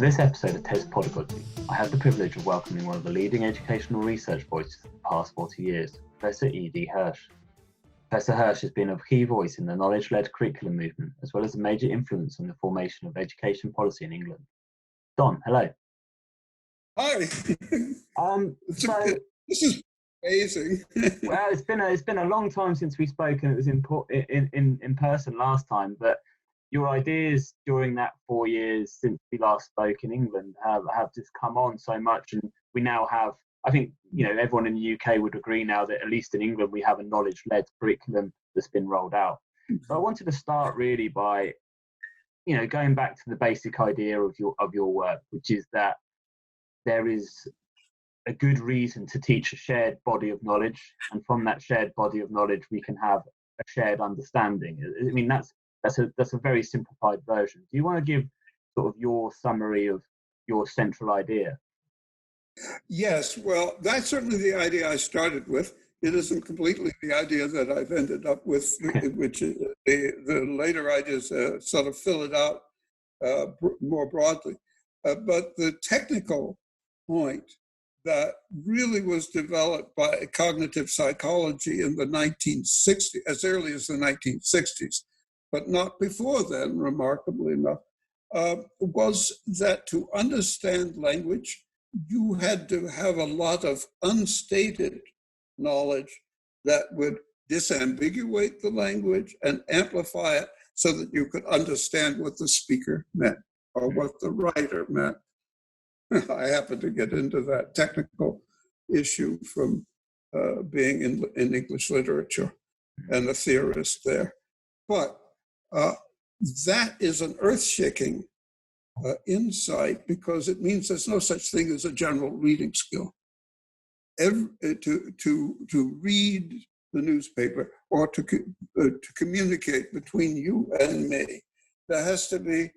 For this episode of Tes Podagogy, I have the privilege of welcoming one of the leading educational research voices of the past 40 years, Professor ED Hirsch. Professor Hirsch has been a key voice in the knowledge-led curriculum movement, as well as a major influence on the formation of education policy in England. Don, hello. Hi. This is amazing. Well, it's been a long time since we spoke, and it was in person last time. But your ideas during that 4 years since we last spoke in England have just come on so much, and we now have. I think everyone in the UK would agree now that at least in England we have a knowledge-led curriculum that's been rolled out. So I wanted to start really by, going back to the basic idea of your work, which is that there is a good reason to teach a shared body of knowledge, and from that shared body of knowledge we can have a shared understanding. I mean, that's a very simplified version. Do you want to give sort of your summary of your central idea? Yes, well, that's certainly the idea I started with. It isn't completely the idea that I've ended up with, which is the later ideas sort of fill it out more broadly. But the technical point that really was developed by cognitive psychology in the 1960s, as early as the 1960s, but not before then, remarkably enough, was that to understand language, you had to have a lot of unstated knowledge that would disambiguate the language and amplify it so that you could understand what the speaker meant or what the writer meant. I happen to get into that technical issue from being in English literature and a theorist there. But that is an earth-shaking insight, because it means there's no such thing as a general reading skill. To read the newspaper or to communicate between you and me, there has to be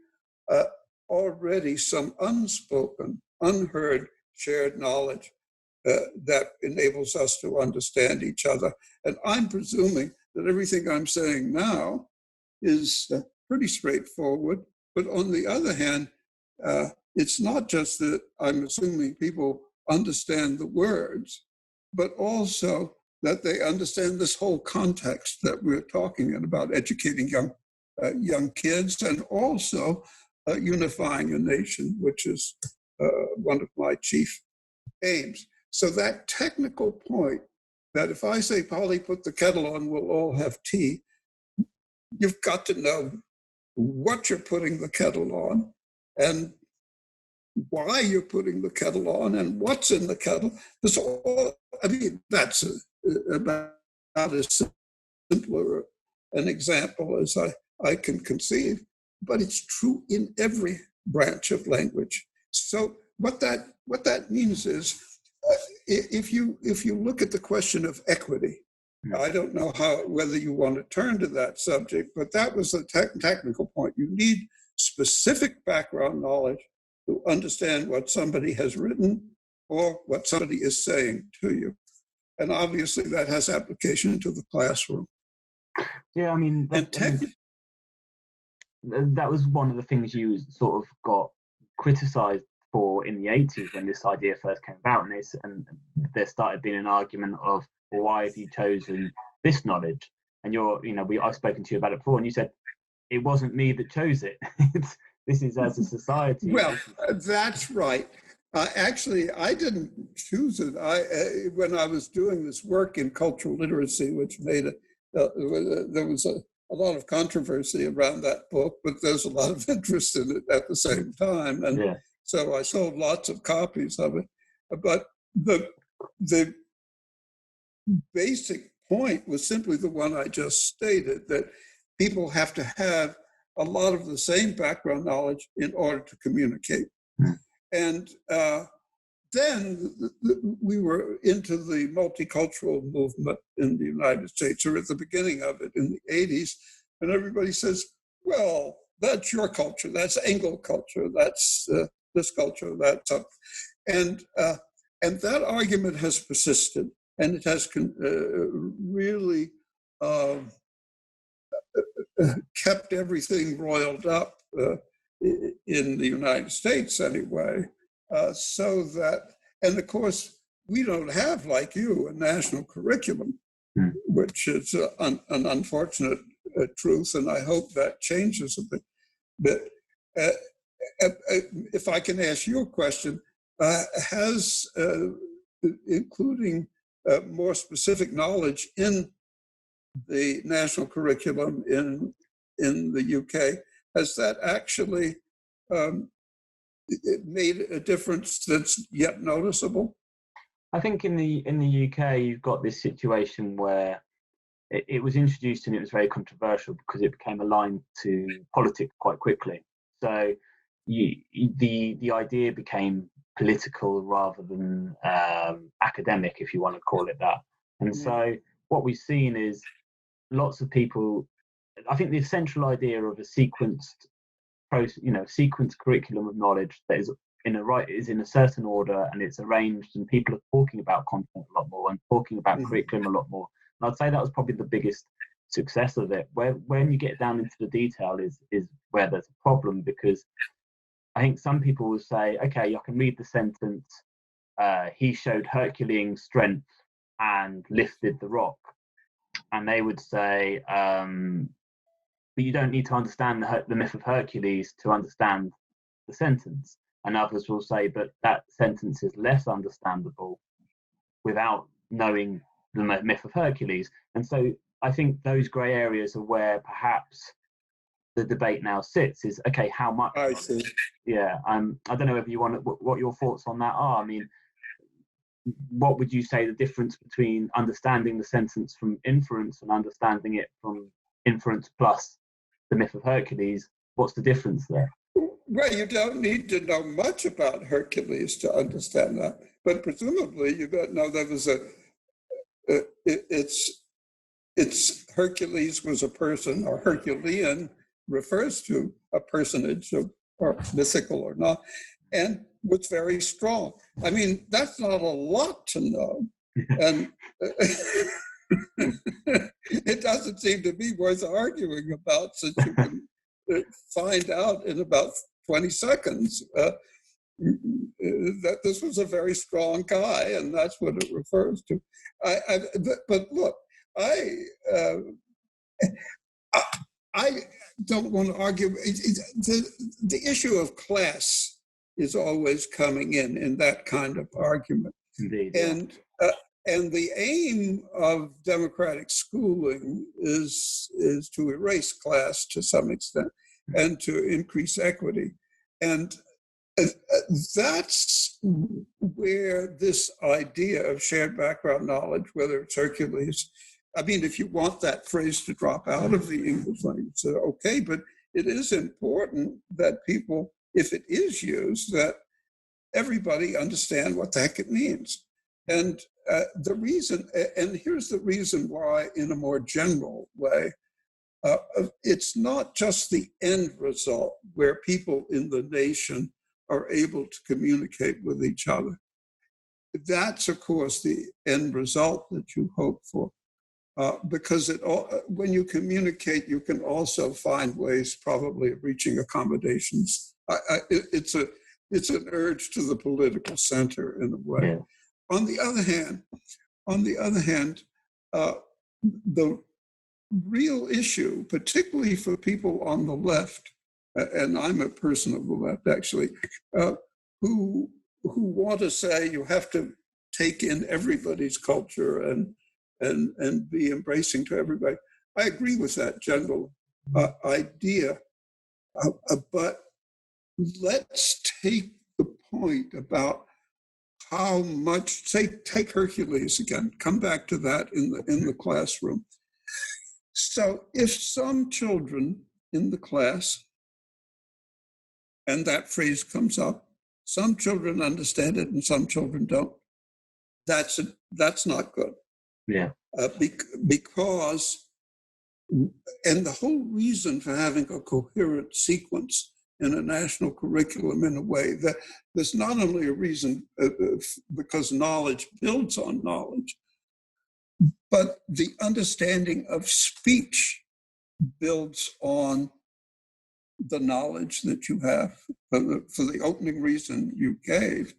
already some unspoken, unheard, shared knowledge that enables us to understand each other. And I'm presuming that everything I'm saying now is pretty straightforward. But on the other hand, it's not just that I'm assuming people understand the words, but also that they understand this whole context that we're talking about educating young kids, and also unifying a nation, which is one of my chief aims. So that technical point, that if I say, Polly, put the kettle on, we'll all have tea, you've got to know what you're putting the kettle on and why you're putting the kettle on and what's in the kettle. That's all. I mean, that's about as simpler an example as I can conceive, but it's true in every branch of language. So what that means is, if you look at the question of equity, I don't know whether you want to turn to that subject, but that was the technical point. You need specific background knowledge to understand what somebody has written or what somebody is saying to you. And obviously that has application to the classroom. Yeah, I mean, that was one of the things you sort of got criticized for in the 80s when this idea first came about, and there started being an argument of, well, why have you chosen this knowledge? And I've spoken to you about it before, and you said it wasn't me that chose it. This is as a society. Well, that's right. Actually, I didn't choose it. When I was doing this work in cultural literacy, which made it, there was a lot of controversy around that book, but there's a lot of interest in it at the same time. And so I sold lots of copies of it. But the basic point was simply the one I just stated, that people have to have a lot of the same background knowledge in order to communicate. And then we were into the multicultural movement in the United States, or at the beginning of it in the 80s, and everybody says, well, that's your culture, that's Anglo culture, that's this culture, that's up. And that argument has persisted, and it has really kept everything roiled up in the United States anyway, so that, and of course, we don't have, like you, a national curriculum, which is an unfortunate truth, and I hope that changes a bit. But if I can ask you a question, has including more specific knowledge in the national curriculum in the UK, has that actually it made a difference that's yet noticeable? I think in the UK, you've got this situation where it was introduced and it was very controversial because it became aligned to politics quite quickly. So the idea became political rather than academic, if you want to call it that. And so what we've seen is lots of people. I think the essential idea of a sequenced sequenced curriculum of knowledge that is in a certain order and it's arranged, and people are talking about content a lot more and talking about curriculum a lot more. And I'd say that was probably the biggest success of it. Where when you get down into the detail is where there's a problem, because I think some people will say, okay, I can read the sentence, he showed Herculean strength and lifted the rock. And they would say, but you don't need to understand the myth of Hercules to understand the sentence. And others will say, but that sentence is less understandable without knowing the myth of Hercules. And so I think those grey areas are where perhaps the debate now sits, is, okay, how much? I see. Yeah, I don't know if you want what your thoughts on that are. I mean, what would you say the difference between understanding the sentence from inference and understanding it from inference plus the myth of Hercules? What's the difference there? Well, you don't need to know much about Hercules to understand that, but presumably you got to know there was it's Hercules was a person, or Herculean refers to a personage, or mythical or not, and was very strong. I mean, that's not a lot to know, and it doesn't seem to be worth arguing about, since you can find out in about 20 seconds that this was a very strong guy, and that's what it refers to. But look, I don't want to argue. The issue of class is always coming in that kind of argument. Indeed, and the aim of democratic schooling is to erase class to some extent and to increase equity. And that's where this idea of shared background knowledge, whether it's Hercules, I mean, if you want that phrase to drop out of the English language, okay, but it is important that people, if it is used, that everybody understand what the heck it means. And the reason, and here's the reason why, in a more general way, it's not just the end result where people in the nation are able to communicate with each other. That's, of course, the end result that you hope for. Because when you communicate, you can also find ways probably of reaching accommodations. It's an urge to the political center in a way. Yeah. On the other hand, the real issue, particularly for people on the left, and I'm a person of the left actually, who want to say you have to take in everybody's culture and be embracing to everybody. I agree with that general idea, but let's take the point about how much, take Hercules again, come back to that in the classroom. So if some children in the class, and that phrase comes up, some children understand it and some children don't, that's not good. Yeah. Because, and the whole reason for having a coherent sequence in a national curriculum in a way that there's not only a reason because knowledge builds on knowledge, but the understanding of speech builds on the knowledge that you have for the opening reason you gave.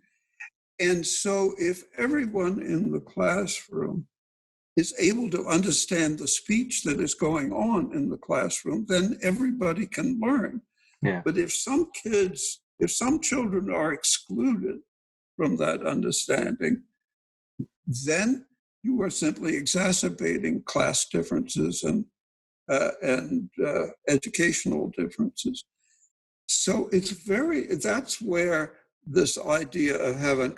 And so if everyone in the classroom is able to understand the speech that is going on in the classroom, then everybody can learn. Yeah. But if some children are excluded from that understanding, then you are simply exacerbating class differences and educational differences. So that's where this idea of having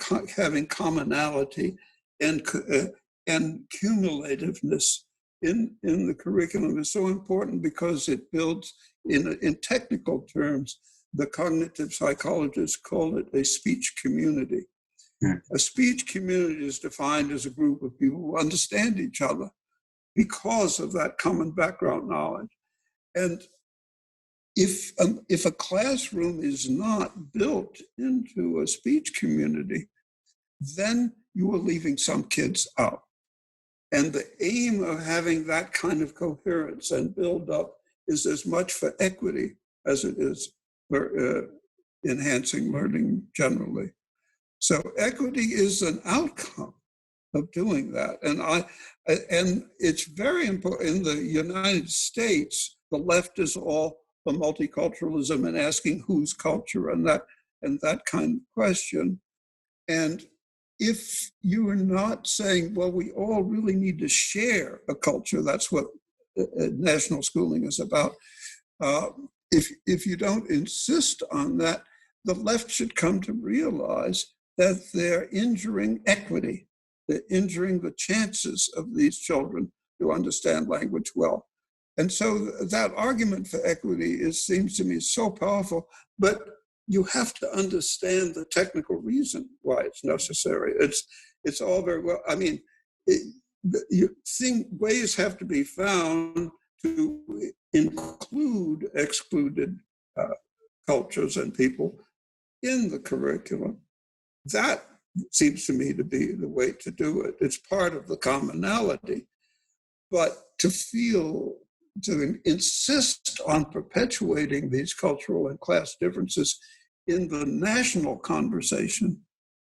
commonality and cumulativeness in the curriculum is so important, because it builds, in technical terms, the cognitive psychologists call it a speech community. Yeah. A speech community is defined as a group of people who understand each other because of that common background knowledge. And if a classroom is not built into a speech community, then you are leaving some kids out. And the aim of having that kind of coherence and build up is as much for equity as it is for enhancing learning generally. So equity is an outcome of doing that. And it's very important. In the United States, the left is all for multiculturalism and asking whose culture and that kind of question. And if you are not saying, well, we all really need to share a culture, that's what national schooling is about. If you don't insist on that, the left should come to realize that they're injuring equity. They're injuring the chances of these children to understand language well. And so that argument for equity seems to me so powerful, but you have to understand the technical reason why it's necessary. It's all very well. I mean, ways have to be found to include excluded cultures and people in the curriculum. That seems to me to be the way to do it. It's part of the commonality. But to insist on perpetuating these cultural and class differences in the national conversation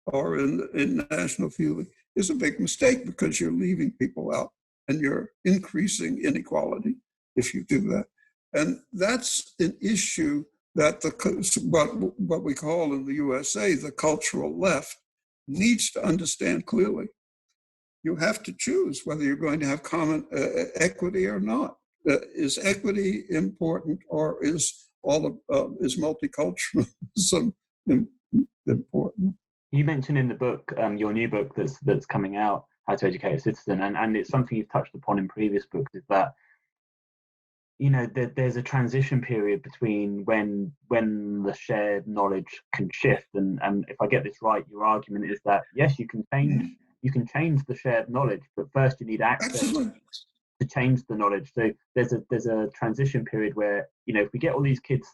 or in national feeling is a big mistake, because you're leaving people out and you're increasing inequality if you do that. And that's an issue that what we call in the USA the cultural left needs to understand clearly. You have to choose whether you're going to have common equity or not. Is equity important, or is multiculturalism important? You mentioned in the book, your new book that's coming out, How to Educate a Citizen, and it's something you've touched upon in previous books, is that there's a transition period between when the shared knowledge can shift, and if I get this right, your argument is that yes, you can change the shared knowledge, but first you need access to change the knowledge. So there's a transition period where if we get all these kids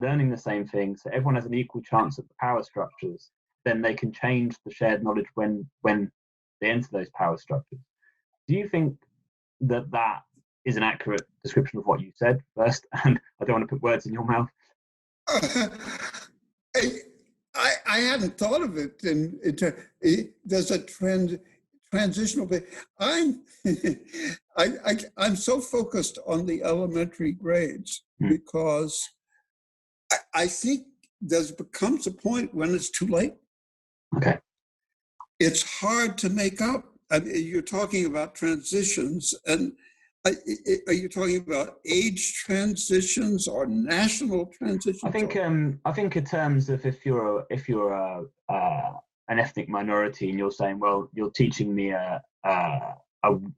learning the same thing, so everyone has an equal chance at the power structures, then they can change the shared knowledge when they enter those power structures. Do you think that is an accurate description of what you said first? And I don't want to put words in your mouth. I hadn't thought of it. There's a transitional bit. I'm so focused on the elementary grades because I think there becomes a point when it's too late. Okay. It's hard to make up. I mean, you're talking about transitions, and are you talking about age transitions or national transitions? I think in terms of if you're an ethnic minority and you're saying, well, you're teaching me a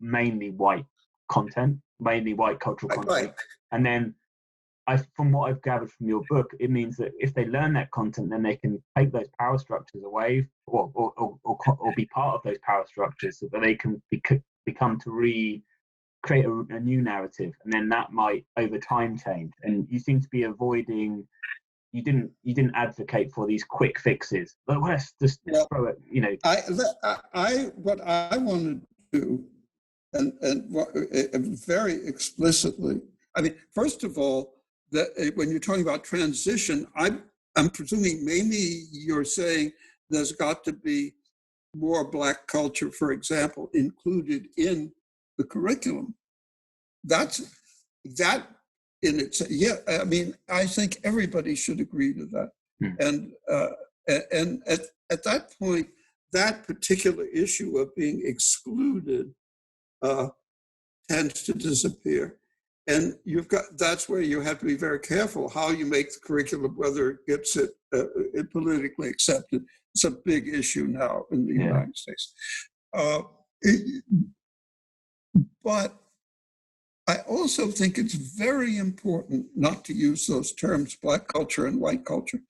mainly white content, mainly white cultural content, right. And then from what I've gathered from your book, it means that if they learn that content, then they can take those power structures away, or be part of those power structures, so that they can become to create a new narrative, and then that might over time change. And you seem to be avoiding. You didn't advocate for these quick fixes. But let's just throw it. What I want to do, and very explicitly. I mean, first of all, that when you're talking about transition, I'm presuming maybe you're saying there's got to be more Black culture, for example, included in the curriculum. That in its, yeah, I mean, I think everybody should agree to that. And at that point, that particular issue of being excluded tends to disappear. And that's where you have to be very careful how you make the curriculum, whether it gets it politically accepted. It's a big issue now in the United States. But I also think it's very important not to use those terms, Black culture and white culture,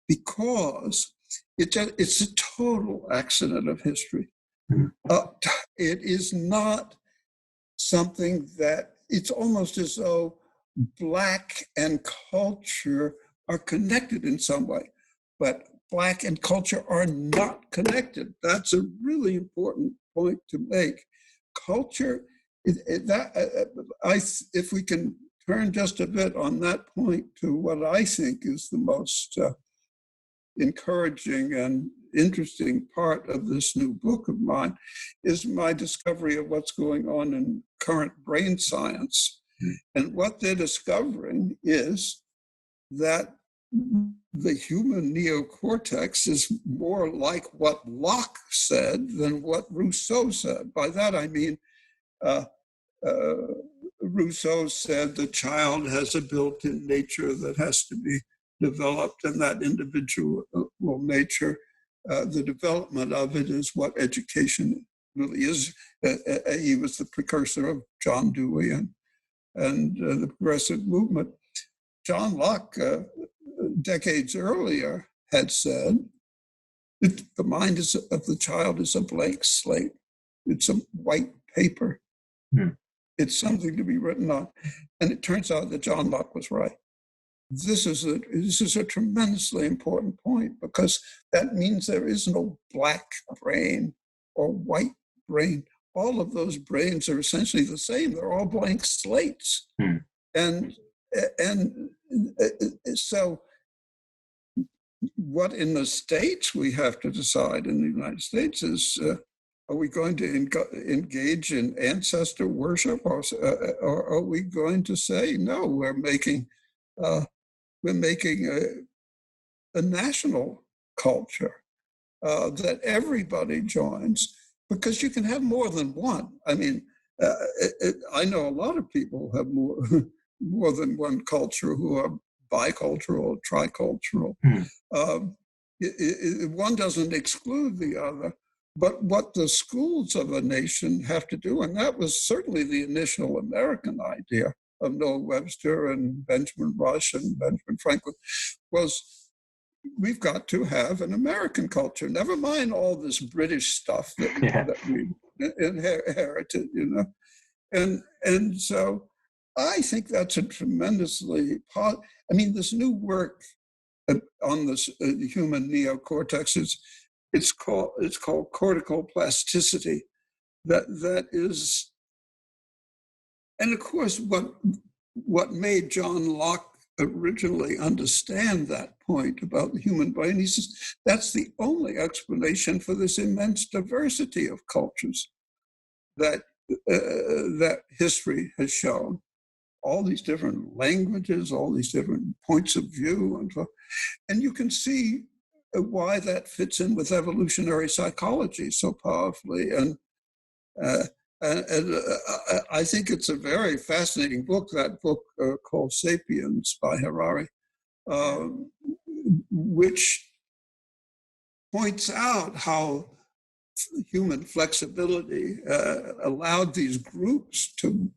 because it's a total accident of history. It is not something that, it's almost as though Black and culture are connected in some way, but Black and culture are not connected. That's a really important point to make. Culture, if we can turn just a bit on that point to what I think is the most encouraging and interesting part of this new book of mine, is my discovery of what's going on in current brain science. And what they're discovering is that the human neocortex is more like what Locke said than what Rousseau said. By that I mean, Rousseau said the child has a built-in nature that has to be developed, and that individual nature, the development of it is what education really is. He was the precursor of John Dewey and the progressive movement. John Locke, decades earlier, had said that the mind of the child is a blank slate. It's a white paper. It's something to be written on. And it turns out that John Locke was right. This is a tremendously important point, because that means there is no Black brain or white brain. All of those brains are essentially the same. They're all blank slates. And so what in the States we have to decide in the United States is, are we going to engage in ancestor worship, or are we going to say, no, we're making a national culture that everybody joins, because you can have more than one. I mean, I know a lot of people have more than one culture who are bicultural, tricultural. One doesn't exclude the other, but what the schools of a nation have to do, and that was certainly the initial American idea of Noah Webster and Benjamin Rush and Benjamin Franklin, was we've got to have an American culture. Never mind all this British stuff that we inherited, you know. And so I think that's a tremendously, this new work on this human neocortex it's called cortical plasticity. That is, and of course, what made John Locke originally understand that point about the human brain, he says that's the only explanation for this immense diversity of cultures that history has shown. All these different languages, all these different points of view, and you can see why that fits in with evolutionary psychology so powerfully. And I think it's a very fascinating book, that book called Sapiens by Harari, which points out how human flexibility allowed these groups to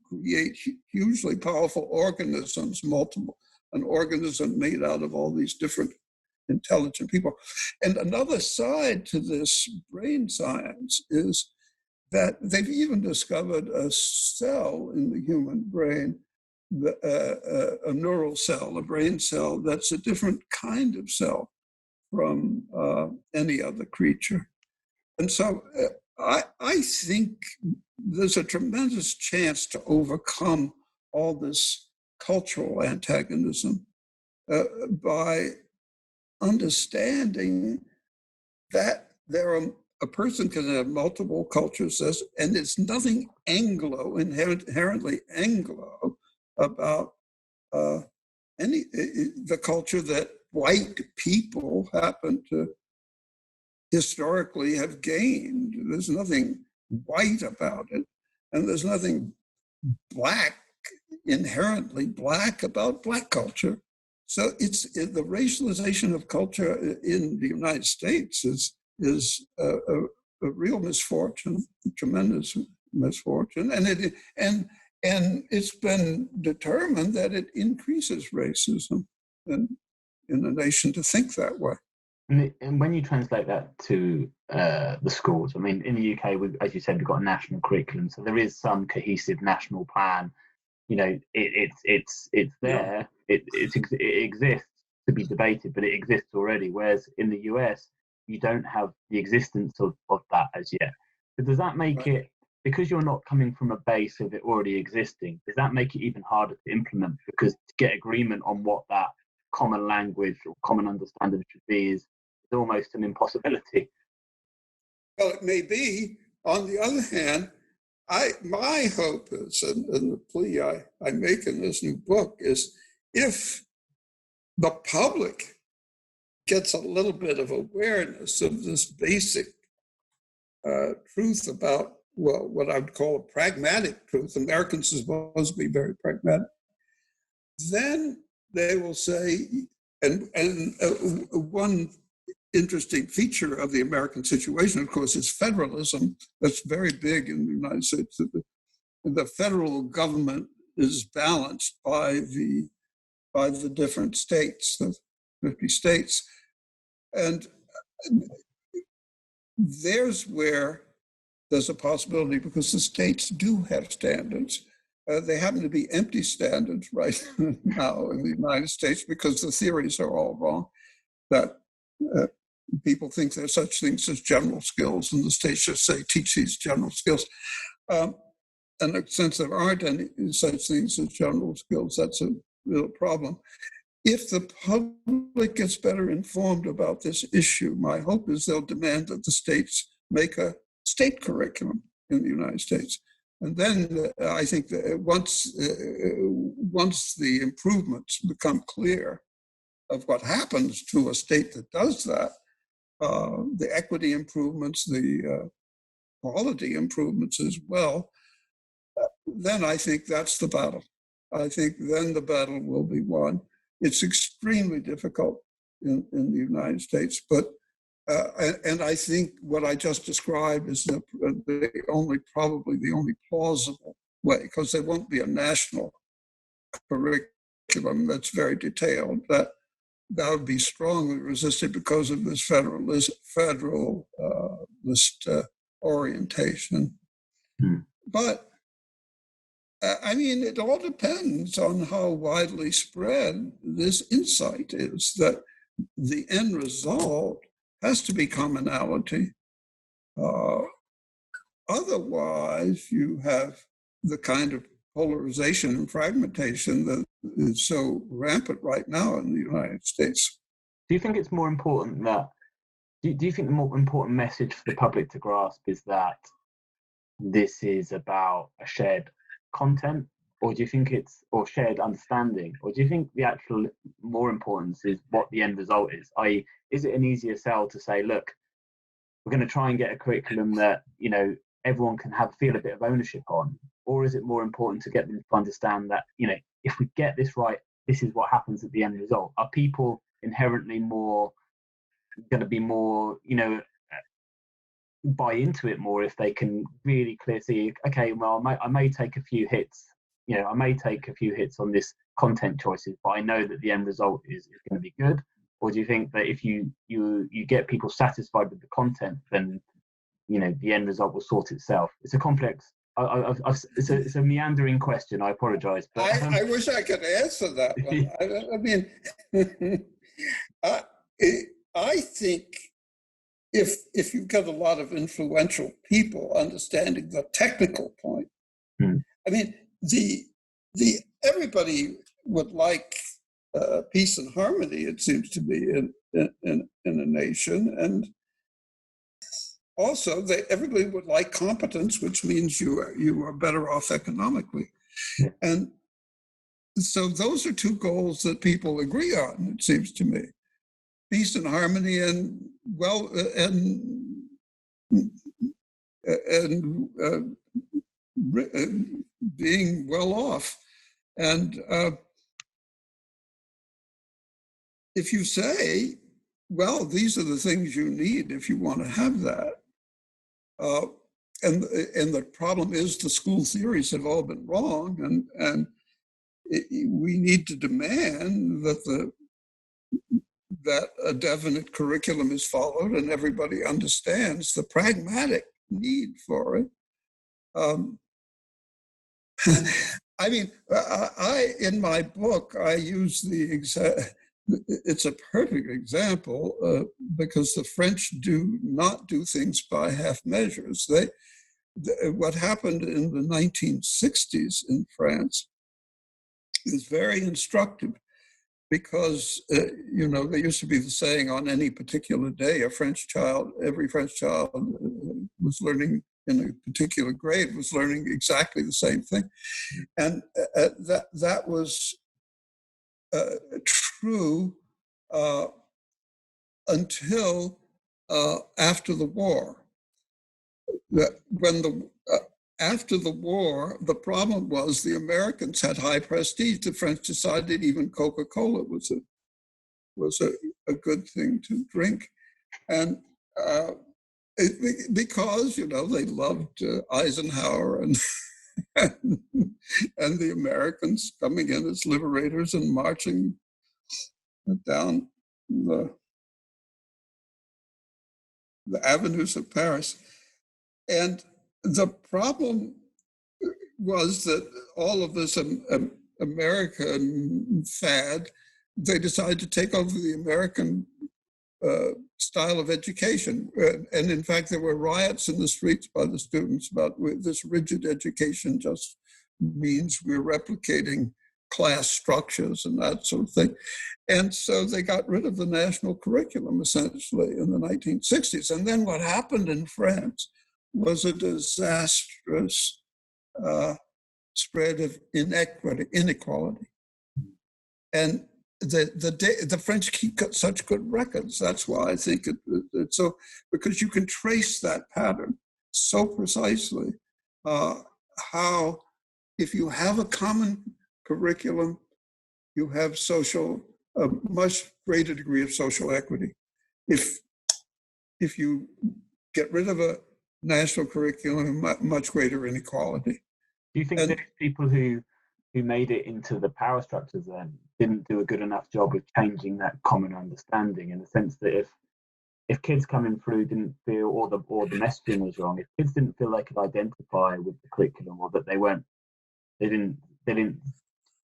create hugely powerful organisms, an organism made out of all these different intelligent people. And another side to this brain science is that they've even discovered a cell in the human brain, a neural cell, a brain cell, that's a different kind of cell from any other creature. And so I think there's a tremendous chance to overcome all this cultural antagonism by understanding that a person can have multiple cultures, and there's nothing inherently Anglo about the culture that white people happen to historically have gained. There's nothing white about it, and there's nothing inherently black about black culture. So the racialization of culture in the United States is a real misfortune, a tremendous misfortune, and it's been determined that it increases racism in a nation to think that way. And when you translate that to the schools, I mean, in the UK, as you said, we've got a national curriculum, so there is some cohesive national plan. You know, it's there. Yeah. It exists to be debated, but it exists already. Whereas in the US, you don't have the existence of that as yet. So does that make it, because you're not coming from a base of it already existing, does that make it even harder to implement? Because to get agreement on what that common language or common understanding should be is almost an impossibility. Well, it may be. On the other hand, my hope is, and the plea I make in this new book is, if the public gets a little bit of awareness of this basic truth about, well, what I would call a pragmatic truth, Americans are supposed to be very pragmatic, then they will say, and one interesting feature of the American situation, of course, is federalism. That's very big in the United States. The federal government is balanced by the different states, the 50 states. And there's where there's a possibility, because the states do have standards. They happen to be empty standards right now in the United States, because the theories are all wrong. That people think there's such things as general skills, and the states just say, teach these general skills. And since there aren't any such things as general skills, that's a real problem. If the public gets better informed about this issue, my hope is they'll demand that the states make a state curriculum in the United States. And then I think that once the improvements become clear of what happens to a state that does that, the equity improvements, the quality improvements as well, then I think that's the battle. I think then the battle will be won. It's extremely difficult in the United States, but and I think what I just described is probably the only plausible way, because there won't be a national curriculum that's very detailed. That would be strongly resisted because of this federalist orientation. But I mean, it all depends on how widely spread this insight is, that the end result has to be commonality. Otherwise, you have the kind of polarization and fragmentation that is so rampant right now in the United States. Do you think it's more important that, do you think the more important message for the public to grasp is that this is about a shared content, or do you think it's, or shared understanding, or do you think the actual more importance is what the end result is? I.e., is it an easier sell to say, look, we're going to try and get a curriculum that, you know, everyone can feel a bit of ownership on, or is it more important to get them to understand that, you know, if we get this right, this is what happens at the end result? Are people inherently more going to be more, you know, buy into it more if they can really clearly see, okay, well, I may take a few hits, you know, I may take a few hits on this content choices, but I know that the end result is going to be good? Or do you think that if you get people satisfied with the content, then, you know, the end result will sort itself? It's a complex, it's a meandering question. I apologize, but I wish I could answer that one. I mean, I think if you get a lot of influential people understanding the technical point, I mean, everybody would like peace and harmony, it seems to be, in a nation. And also, everybody would like competence, which means you are better off economically. And so those are two goals that people agree on, it seems to me. Peace and harmony and being well off. And if you say, well, these are the things you need if you want to have that, and the problem is the school theories have all been wrong, and we need to demand that a definite curriculum is followed and everybody understands the pragmatic need for it. I mean, in my book, I use it's a perfect example because the French do not do things by half measures. What happened in the 1960s in France is very instructive because, there used to be the saying, on any particular day, every French child was learning in a particular grade, was learning exactly the same thing. And that was true until after the war. After the war, the problem was the Americans had high prestige. The French decided even Coca-Cola was a good thing to drink, and because they loved Eisenhower and and the Americans coming in as liberators and marching down the avenues of Paris. And the problem was that all of this American fad, they decided to take over the American style of education. And in fact, there were riots in the streets by the students about this rigid education just means we're replicating class structures and that sort of thing. And so they got rid of the national curriculum essentially in the 1960s. And then what happened in France was a disastrous spread of inequality. And the French keep such good records. That's why I think it's so, because you can trace that pattern so precisely. How, if you have a common curriculum, you have a much greater degree of social equity. If you get rid of a national curriculum, much greater inequality. Do you think that people who made it into the power structures then didn't do a good enough job of changing that common understanding, in the sense that if kids coming through didn't feel, or the messaging was wrong, if kids didn't feel they could identify with the curriculum, or that they didn't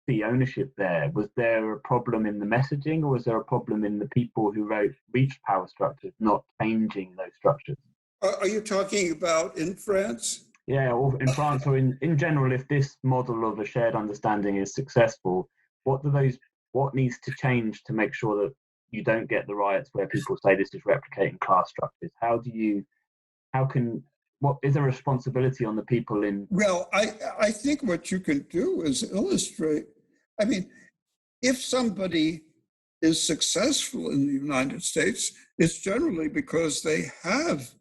see ownership there, was there a problem in the messaging, or was there a problem in the people who reached power structures not changing those structures? Are you talking about in France? Yeah, or in France, or in general, if this model of a shared understanding is successful, what needs to change to make sure that you don't get the riots where people say this is replicating class structures? What is a responsibility on the people in? Well, I think what you can do is illustrate. I mean, if somebody is successful in the United States, it's generally because they have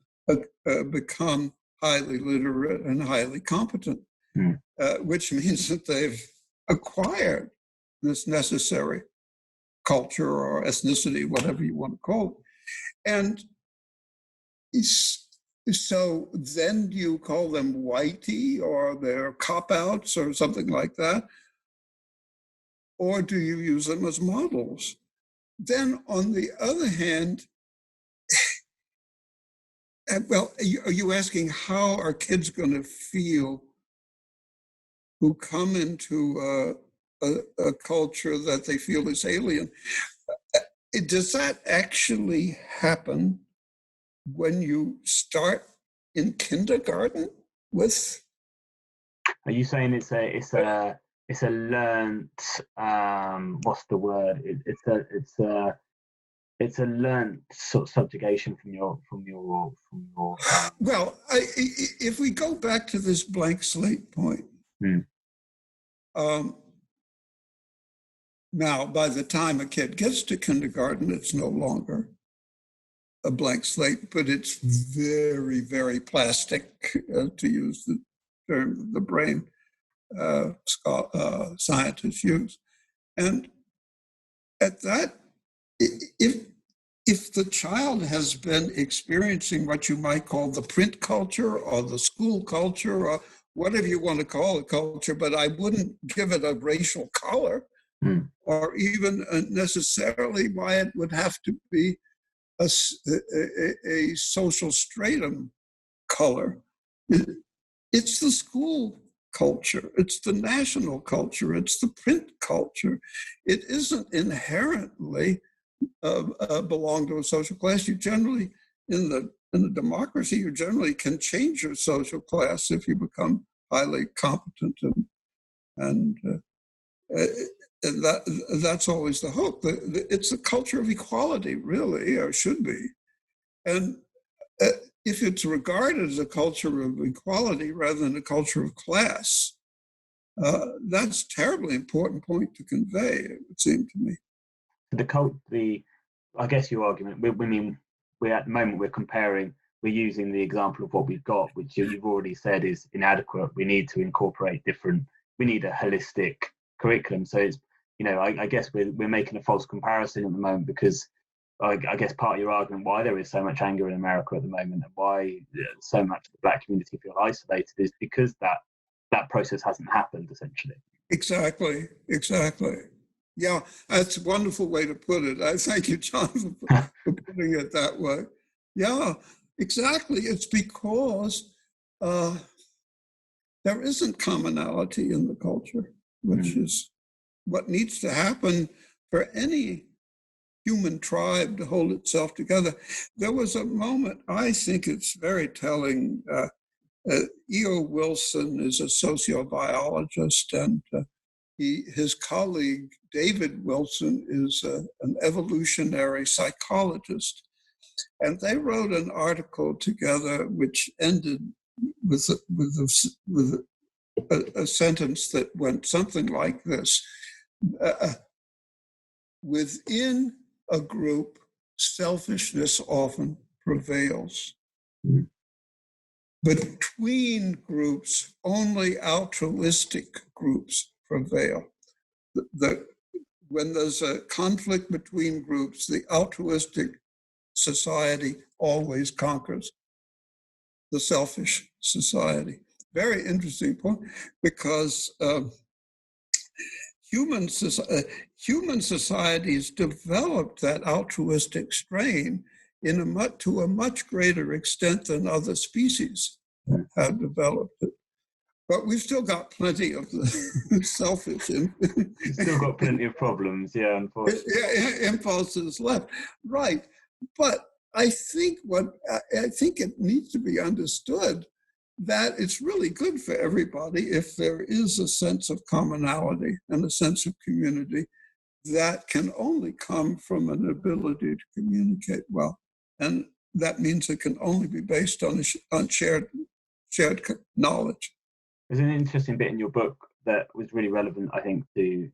become highly literate and highly competent, which means that they've acquired this necessary culture or ethnicity, whatever you want to call it. And so then you call them whitey, or they're cop-outs or something like that? Or do you use them as models? Then on the other hand, well, are you asking how are kids going to feel who come into a culture that they feel is alien? Does that actually happen when you start in kindergarten with? Are you saying it's a it's a learnt, what's the word? It's a learnt sort of subjugation from your Well, if we go back to this blank slate point, um, now by the time a kid gets to kindergarten, it's no longer a blank slate, but it's very, very plastic, to use the term the brain scientists use. And at that, if the child has been experiencing what you might call the print culture or the school culture or whatever you want to call it culture, but I wouldn't give it a racial color or even necessarily why it would have to be a social stratum color. It's the school culture, it's the national culture, it's the print culture. It isn't inherently belong to a social class. You generally, in a democracy, you generally can change your social class if you become highly competent, and that's always the hope. It's a culture of equality, really, or should be. And if it's regarded as a culture of equality rather than a culture of class, that's a terribly important point to convey, it would seem to me. I guess your argument, we're at the moment, we're using the example of what we've got, which you've already said is inadequate. We need to incorporate we need a holistic curriculum. So it's, I guess we're making a false comparison at the moment, because I guess part of your argument why there is so much anger in America at the moment and why so much of the Black community feel isolated is because that process hasn't happened, essentially. Exactly. Yeah, that's a wonderful way to put it. I thank you, John, for putting it that way. Yeah, exactly. It's because there isn't commonality in the culture, which is what needs to happen for any human tribe to hold itself together. There was a moment, I think it's very telling. E.O. Wilson is a sociobiologist, and his colleague, David Wilson, is an evolutionary psychologist. And they wrote an article together which ended with a sentence that went something like this. Within a group, selfishness often prevails. Between groups, only altruistic groups prevail. When there's a conflict between groups, the altruistic society always conquers the selfish society. Very interesting point, because human societies developed that altruistic strain to a much greater extent than other species have developed it. But we've still got plenty of the selfish. We've still got plenty of problems, yeah, unfortunately. Yeah, impulses left, right. But I think it needs to be understood that it's really good for everybody if there is a sense of commonality and a sense of community that can only come from an ability to communicate well. And that means it can only be based on shared knowledge. There's an interesting bit in your book that was really relevant, I think, to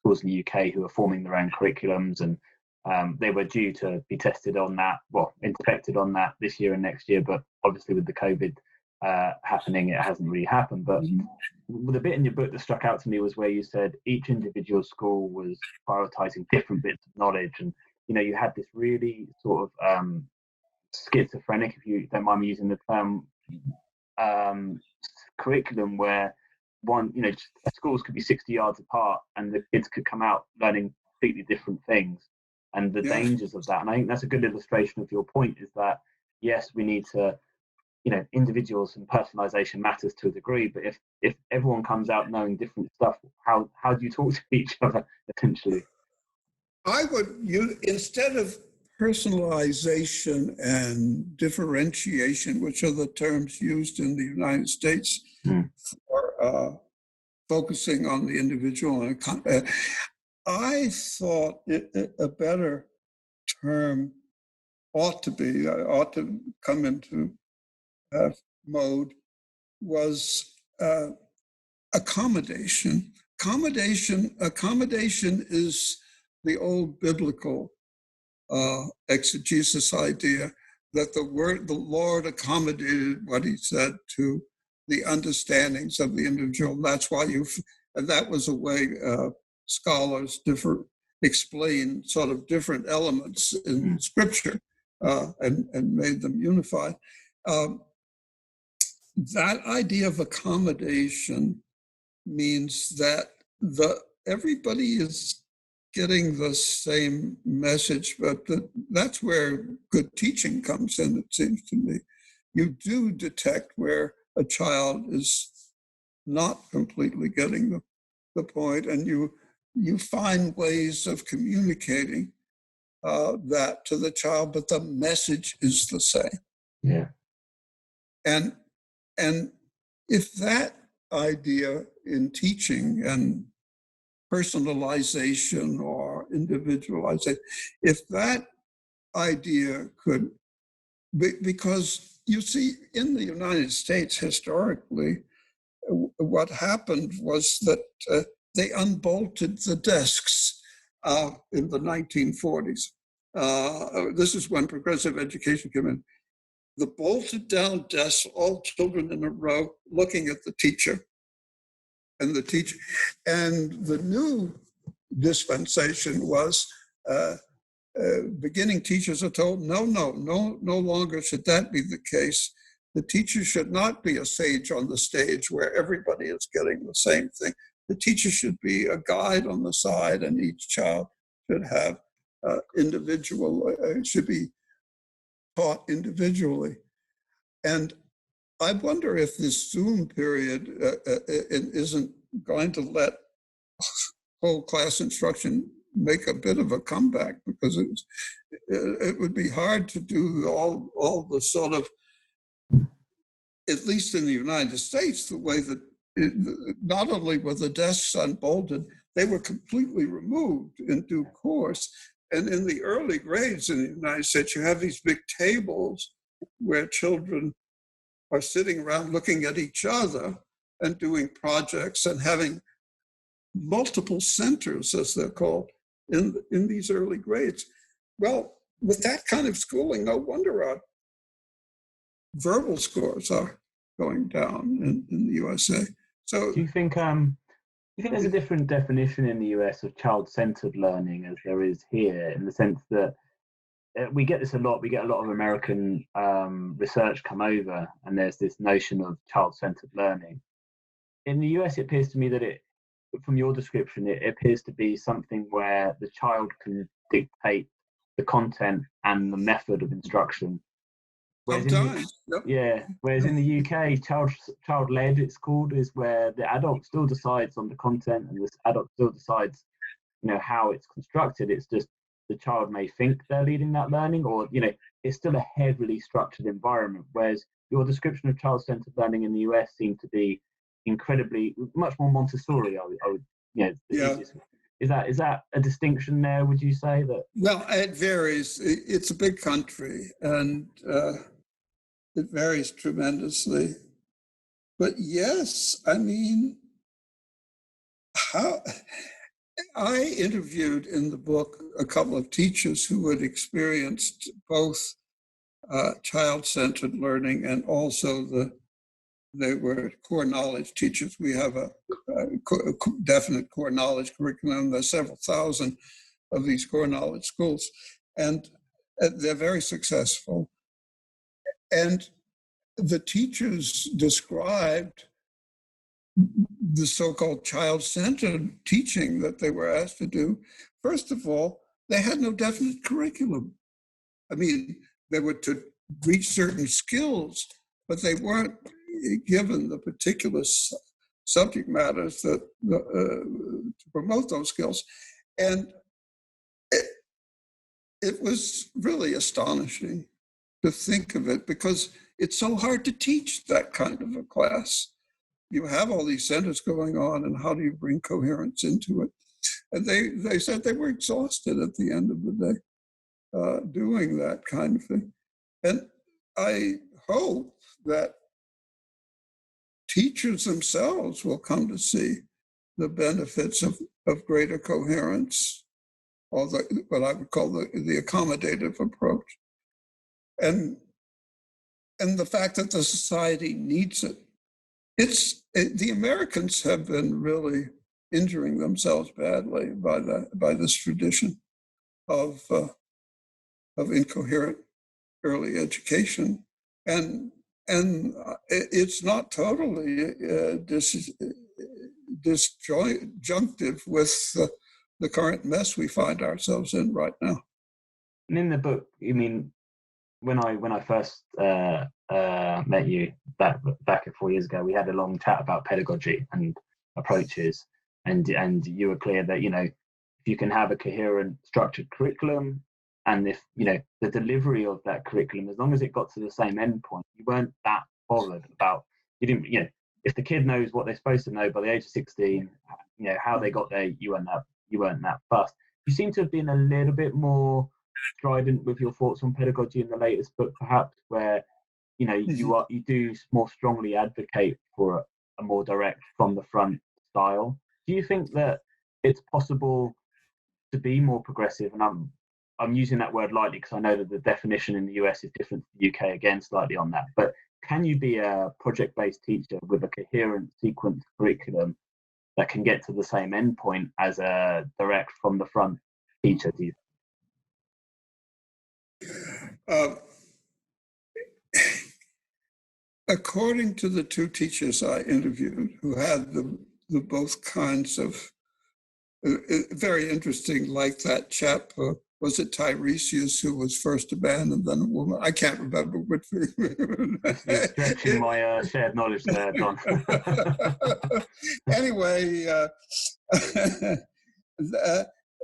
schools in the UK who are forming their own curriculums, and they were due to be tested on that, inspected on that this year and next year, but obviously with the COVID happening, it hasn't really happened. But the bit in your book that struck out to me was where you said each individual school was prioritizing different bits of knowledge, and you had this really sort of schizophrenic, if you don't mind me using the term, curriculum where schools could be 60 yards apart and the kids could come out learning completely different things, and the dangers of that. And I think that's a good illustration of your point, is that yes, we need to, individuals and personalization matters to a degree, but if everyone comes out knowing different stuff, how do you talk to each other, essentially? I would instead of personalization and differentiation, which are the terms used in the United States for focusing on the individual. And I thought a better term ought to come into mode was accommodation. Accommodation is the old biblical exegesis idea that the Lord accommodated what he said to the understandings of the individual. That's why and that was a way scholars explain sort of different elements in Scripture and made them unified. That idea of accommodation means that everybody is getting the same message, but that's where good teaching comes in, it seems to me. You do detect where a child is not completely getting the point, and you find ways of communicating that to the child, but the message is the same. Yeah. And if that idea in teaching and personalization or individualization, if that idea could, because you see, in the United States historically, what happened was that they unbolted the desks in the 1940s. This is when progressive education came in. The bolted down desks, all children in a row looking at the teacher. And the new dispensation was beginning teachers are told, no longer should that be the case. The teacher should not be a sage on the stage where everybody is getting the same thing. The teacher should be a guide on the side, and each child should have should be taught individually. And I wonder if this Zoom period isn't going to let whole class instruction make a bit of a comeback, because it would be hard to do all the sort of, at least in the United States, the way that not only were the desks unbolted, they were completely removed in due course. And in the early grades in the United States, you have these big tables where children are sitting around looking at each other and doing projects and having multiple centers, as they're called, in these early grades. Well, with that kind of schooling, no wonder our verbal scores are going down in the USA. So do you think there's a different definition in the US of child-centered learning as there is here, in the sense that we get this a lot. We get a lot of American research come over, and there's this notion of child-centered learning. In the US, it appears to me that from your description, it appears to be something where the child can dictate the content and the method of instruction. Whereas in the UK, child-led, it's called, is where the adult still decides on the content, and this adult still decides, how it's constructed. It's just the child may think they're leading that learning, or it's still a heavily structured environment. Whereas your description of child-centered learning in the US seemed to be incredibly much more Montessori. Is that a distinction there? Would you say that? Well, it varies. It's a big country, and it varies tremendously. But yes, I mean, I interviewed in the book a couple of teachers who had experienced both child-centered learning and also they were core knowledge teachers. We have a definite core knowledge curriculum. There's several thousand of these core knowledge schools, and they're very successful. And the teachers described the so-called child-centered teaching that they were asked to do. First of all, they had no definite curriculum. I mean, they were to reach certain skills, but they weren't given the particular subject matters that to promote those skills. And it was really astonishing to think of it, because it's so hard to teach that kind of a class. you have all these centers going on, and how do you bring coherence into it? And they said they were exhausted at the end of the day doing that kind of thing. And I hope that teachers themselves will come to see the benefits of greater coherence, or what I would call the accommodative approach, and the fact that the society needs it. The Americans have been really injuring themselves badly by this tradition of incoherent early education, and it's not totally disjunctive with the current mess we find ourselves in right now. And in the book, you mean, when I first met you back 4 years ago, we had a long chat about pedagogy and approaches, and you were clear that, if you can have a coherent, structured curriculum, and if the delivery of that curriculum, as long as it got to the same endpoint, you weren't that bothered about, if the kid knows what they're supposed to know by the age of 16, how they got there, you weren't that fussed. You seem to have been a little bit more strident with your thoughts on pedagogy in the latest book, perhaps, where you do more strongly advocate for a more direct, from the front style. Do you think that it's possible to be more progressive? And I'm using that word lightly because I know that the definition in the US is different to the UK, again, slightly on that. But can you be a project-based teacher with a coherent sequence curriculum that can get to the same endpoint as a direct, from the front teacher, do you think? According to the two teachers I interviewed who had the both kinds of, very interesting, like that chap, was it Tiresias, who was first a man and then a woman? I can't remember which. You're stretching my shared knowledge there, Don. Anyway,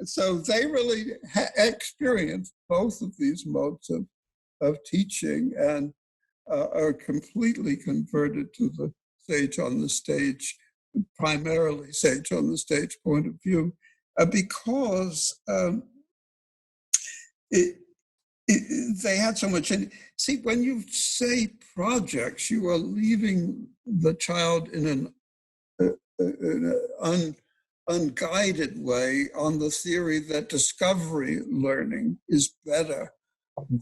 so they really experienced both of these modes of teaching, and are completely converted to the sage on the stage, primarily sage on the stage point of view, because they had so much. See, when you say projects, you are leaving the child in an unguided way on the theory that discovery learning is better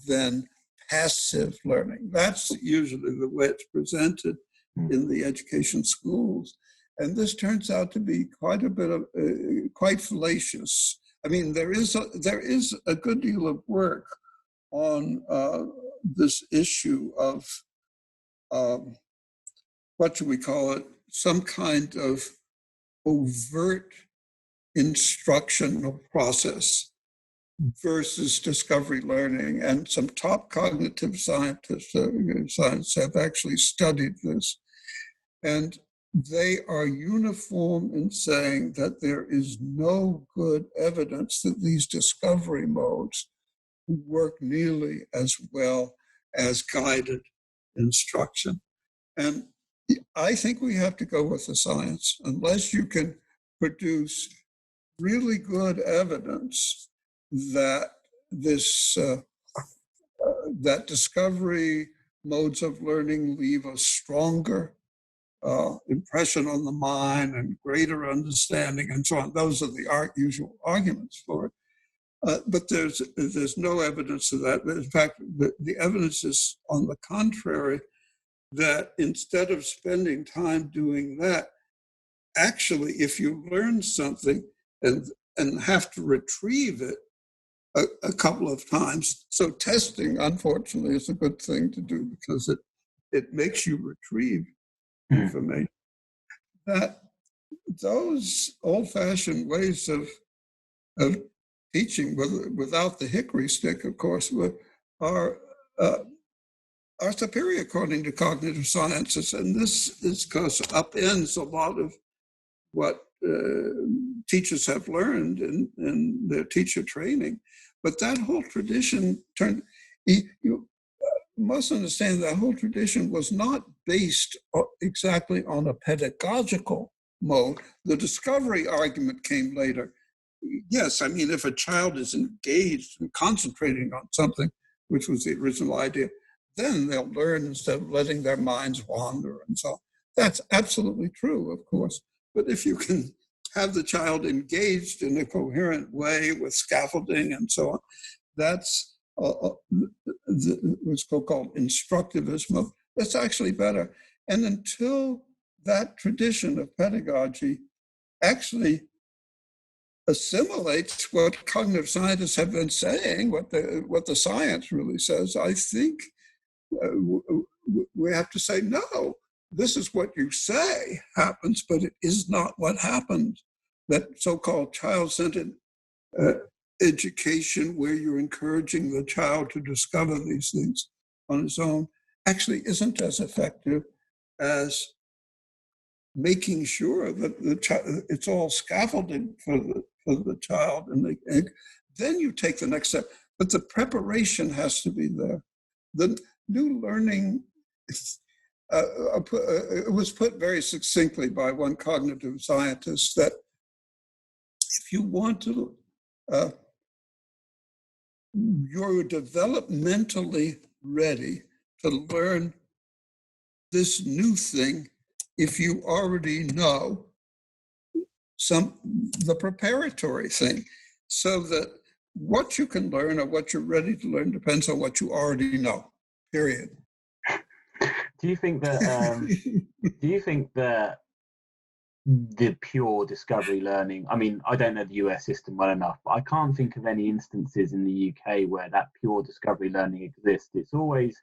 than passive learning. That's usually the way it's presented in the education schools. And this turns out to be quite a bit of, quite fallacious. I mean, there is a good deal of work on this issue of, what should we call it, some kind of overt instructional process versus discovery learning. And some top cognitive scientists have actually studied this. And they are uniform in saying that there is no good evidence that these discovery modes work nearly as well as guided instruction. And I think we have to go with the science. Unless you can produce really good evidence that that discovery modes of learning leave a stronger impression on the mind and greater understanding and so on. Those are the usual arguments for it. But there's no evidence of that. In fact, the evidence is on the contrary, that instead of spending time doing that, actually, if you learn something and have to retrieve it a couple of times. So testing, unfortunately, is a good thing to do because it makes you retrieve information. That those old-fashioned ways of teaching, without the hickory stick, of course, are superior according to cognitive sciences, and this is because upends a lot of what teachers have learned in their teacher training. But that whole tradition must understand that whole tradition was not based exactly on a pedagogical mode. The discovery argument came later. Yes, I mean, if a child is engaged and concentrating on something, which was the original idea, then they'll learn instead of letting their minds wander and so on. That's absolutely true, of course. But if you can have the child engaged in a coherent way with scaffolding and so on, that's what's called instructivism. That's actually better. And until that tradition of pedagogy actually assimilates what cognitive scientists have been saying, what the science really says, I think we have to say, no, this is what you say happens, but it is not what happens. That so-called child-centered education, where you're encouraging the child to discover these things on his own, actually isn't as effective as making sure that it's all scaffolded for the child, and then you take the next step. But the preparation has to be there. The new learning, it was put very succinctly by one cognitive scientist that if you want to, you're developmentally ready to learn this new thing if you already know the preparatory thing, so that what you can learn or what you're ready to learn depends on what you already know, period. Do you think that the pure discovery learning, I mean, I don't know the US system well enough, but I can't think of any instances in the UK where that pure discovery learning exists. It's always,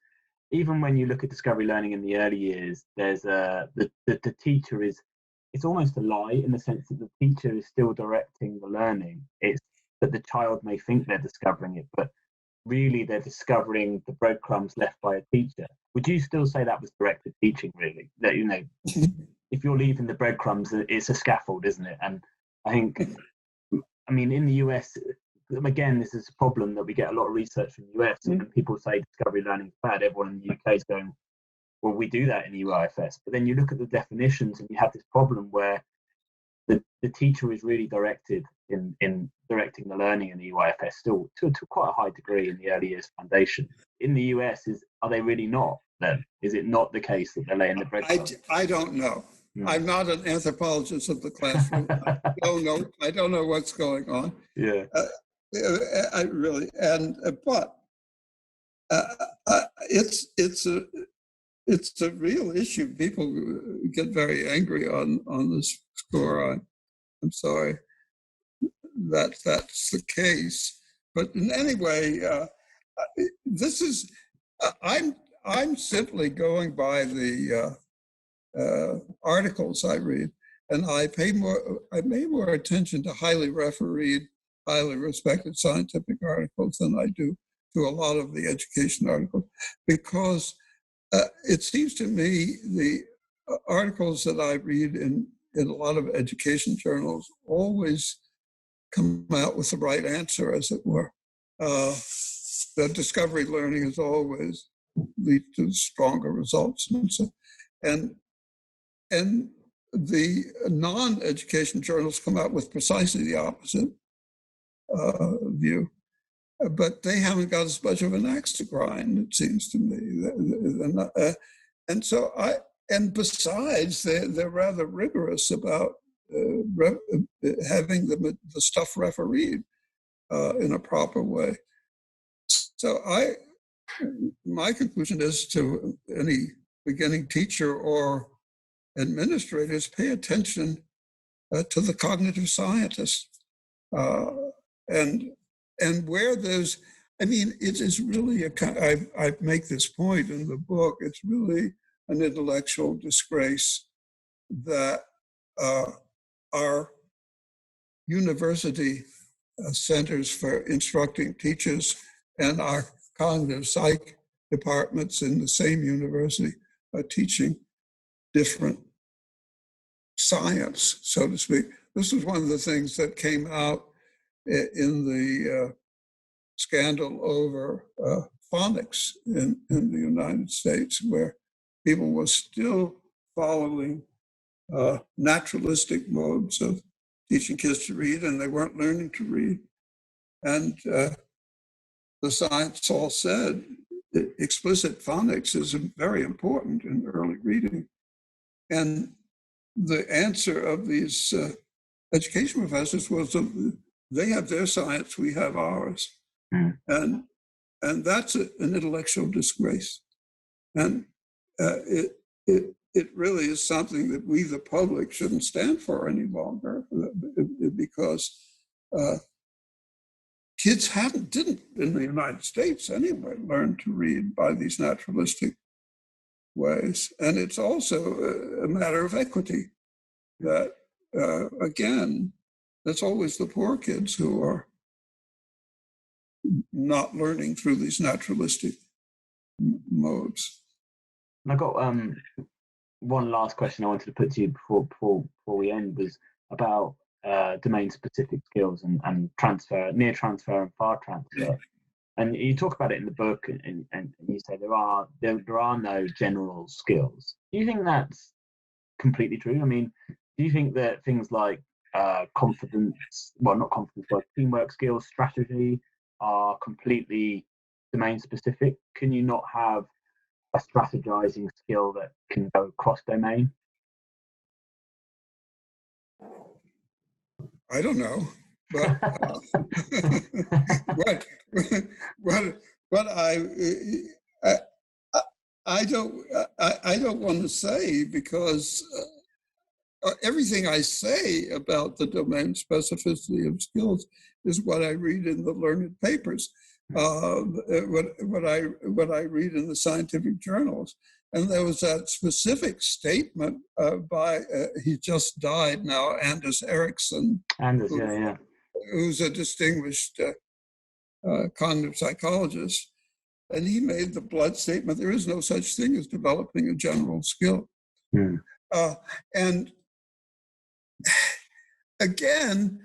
even when you look at discovery learning in the early years, there's the teacher it's almost a lie, in the sense that the teacher is still directing the learning. It's that the child may think they're discovering it, but really they're discovering the breadcrumbs left by a teacher. Would you still say that was directed teaching, really? That, you know, if you're leaving the breadcrumbs, it's a scaffold, isn't it? And I think, I mean, in the US, again, this is a problem that we get a lot of research from the US, and when people say discovery learning is bad, everyone in the UK is going, well, we do that in UIFS. But then you look at the definitions and you have this problem where the teacher is really directed in directing the learning in the UIFS still to quite a high degree in the early years foundation. In the US, are they really not then? Is it not the case that they're laying the breadcrumbs? I don't know. I'm not an anthropologist of the classroom. I don't know what's going on. Yeah. I really, but it's a real issue. People get very angry on this score. I'm sorry that that's the case. But in any way, this is, I'm simply going by the articles I read, and I pay more attention to highly refereed, highly respected scientific articles than I do to a lot of the education articles, because it seems to me the articles that I read in a lot of education journals always come out with the right answer, as it were. The discovery learning is always lead to stronger results, and the non-education journals come out with precisely the opposite view. But they haven't got as much of an axe to grind, it seems to me. And besides, they're rather rigorous about having the stuff refereed in a proper way. So my conclusion is to any beginning teacher or administrators, pay attention to the cognitive scientists. And where there's, I mean, it is really I make this point in the book, it's really an intellectual disgrace that our university centers for instructing teachers and our cognitive psych departments in the same university are teaching different science, so to speak. This was one of the things that came out in the scandal over phonics in the United States, where people were still following naturalistic modes of teaching kids to read, and they weren't learning to read. And the science all said that explicit phonics is very important in early reading. And the answer of these education professors was they have their science, we have ours. And that's an intellectual disgrace. And it really is something that we, the public, shouldn't stand for any longer, because kids didn't in the United States anyway learn to read by these naturalistic ways. And it's also a matter of equity that, again, that's always the poor kids who are not learning through these naturalistic modes. I got one last question I wanted to put to you before we end, was about domain-specific skills and transfer, near transfer and far transfer. And you talk about it in the book, and you say there are no general skills. Do you think that's completely true? I mean, do you think that things like confidence, well, not confidence, but teamwork skills, strategy, are completely domain-specific? Can you not have a strategizing skill that can go cross-domain? I don't know, but what I don't want to say, because everything I say about the domain specificity of skills is what I read in the learned papers, what I read in the scientific journals. And there was that specific statement by, he just died now, Anders Ericsson. Who's a distinguished cognitive psychologist. And he made the blunt statement, there is no such thing as developing a general skill. And again,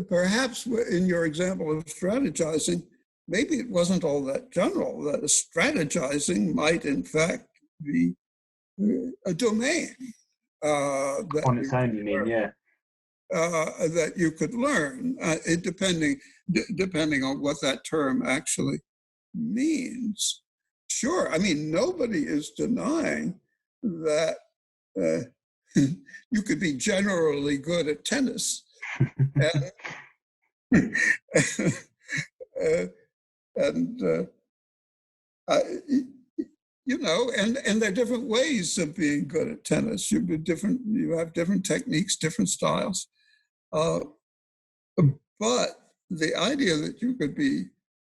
perhaps in your example of strategizing, maybe it wasn't all that general, that strategizing might in fact be a domain. On its own, you mean, yeah. That you could learn, depending on what that term actually means. Sure, I mean, nobody is denying that you could be generally good at tennis. And there are different ways of being good at tennis. You have different techniques, different styles. But the idea that you could be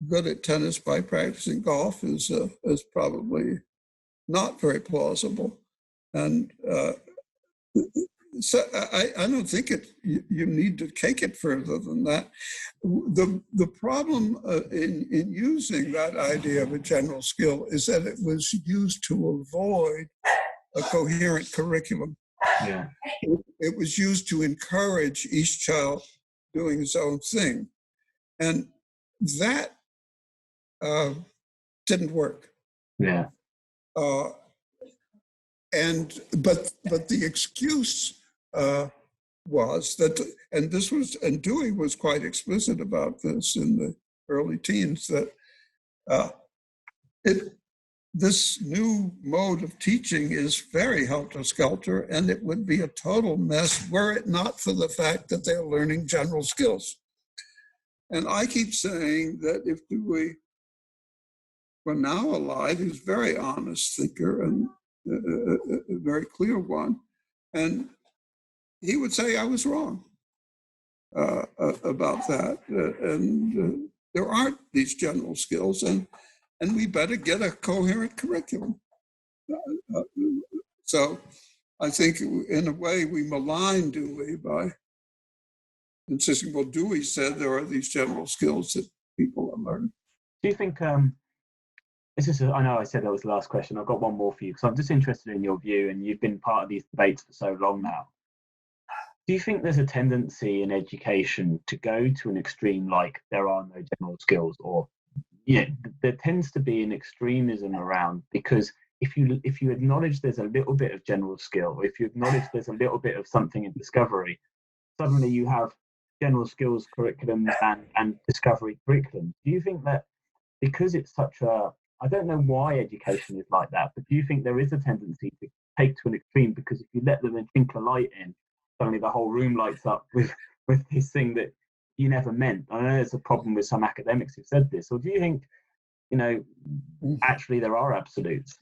good at tennis by practicing golf is probably not very plausible. And so I don't think you need to take it further than that. The problem in using that idea of a general skill is that it was used to avoid a coherent curriculum. Yeah. It was used to encourage each child doing his own thing. And that didn't work. Yeah. But the excuse was that, and Dewey was quite explicit about this in the early teens, that this new mode of teaching is very helter-skelter, and it would be a total mess were it not for the fact that they're learning general skills. And I keep saying that if Dewey were now alive, he's a very honest thinker and a very clear one, and he would say I was wrong about that, and there aren't these general skills, and we better get a coherent curriculum. So I think in a way we malign Dewey by insisting, well, Dewey said there are these general skills that people are learning. Do you think, I know I said that was the last question, I've got one more for you, because I'm just interested in your view, and you've been part of these debates for so long now. Do you think there's a tendency in education to go to an extreme, like there are no general skills, or there tends to be an extremism around, because if you acknowledge there's a little bit of general skill, or if you acknowledge there's a little bit of something in discovery, suddenly you have general skills curriculum and discovery curriculum. Do you think that because it's such a, I don't know why education is like that, but do you think there is a tendency to take to an extreme, because if you let them twinkle a light in, suddenly the whole room lights up with this thing that you never meant? I know there's a problem with some academics who've said this. Or do you think, actually there are absolutes?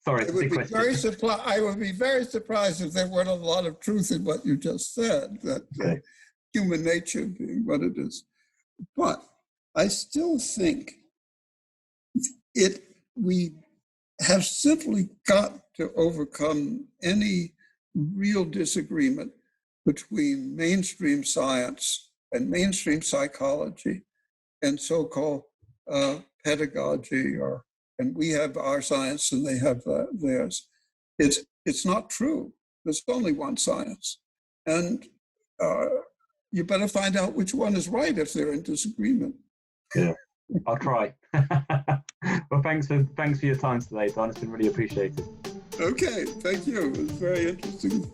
Sorry, I would be very surprised if there weren't a lot of truth in what you just said, that human nature being what it is. But I still think we have simply got to overcome any real disagreement between mainstream science and mainstream psychology and so-called pedagogy, and we have our science and they have theirs. It's not true. There's only one science. And you better find out which one is right if they're in disagreement. Yeah, I'll try. Well, thanks for your time today, Don. It's been really appreciated. Okay, thank you. It was very interesting.